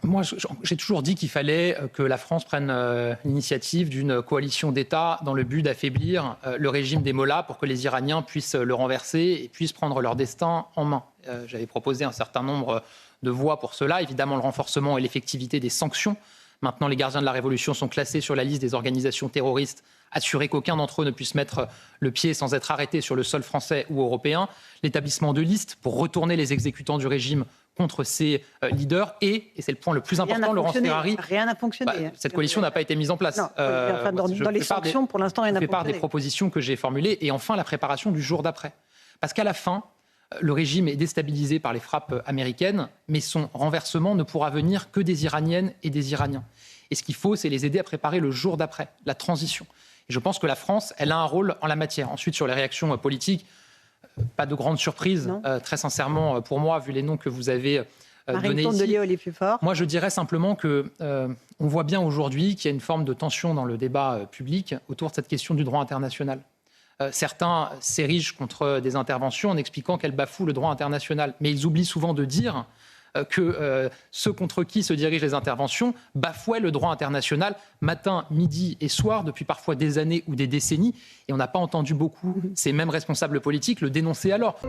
Moi, j'ai toujours dit qu'il fallait que la France prenne l'initiative d'une coalition d'États dans le but d'affaiblir le régime des mollahs pour que les Iraniens puissent le renverser et puissent prendre leur destin en main. J'avais proposé un certain nombre de voies pour cela, évidemment le renforcement et l'effectivité des sanctions. Maintenant, les gardiens de la Révolution sont classés sur la liste des organisations terroristes. Assurer qu'aucun d'entre eux ne puisse mettre le pied sans être arrêté sur le sol français ou européen. L'établissement de listes pour retourner les exécutants du régime contre ces leaders. Et c'est le point le plus important, Laurence Ferrari. Rien n'a fonctionné. Cette coalition n'a pas été mise en place. Non, dans les sanctions, pour l'instant, rien n'a fonctionné. Je fais part des propositions que j'ai formulées. Et enfin, la préparation du jour d'après. Parce qu'à la fin, le régime est déstabilisé par les frappes américaines, mais son renversement ne pourra venir que des Iraniennes et des Iraniens. Et ce qu'il faut, c'est les aider à préparer le jour d'après, la transition. Et je pense que la France, elle a un rôle en la matière. Ensuite, sur les réactions politiques, pas de grande surprise, très sincèrement, pour moi, vu les noms que vous avez donnés ici. Marine est plus fort. Moi, je dirais simplement qu'on voit bien aujourd'hui qu'il y a une forme de tension dans le débat public autour de cette question du droit international. Certains s'érigent contre des interventions en expliquant qu'elles bafouent le droit international. Mais ils oublient souvent de dire que ceux contre qui se dirigent les interventions bafouaient le droit international matin, midi et soir depuis parfois des années ou des décennies. Et on n'a pas entendu beaucoup ces mêmes responsables politiques le dénoncer alors.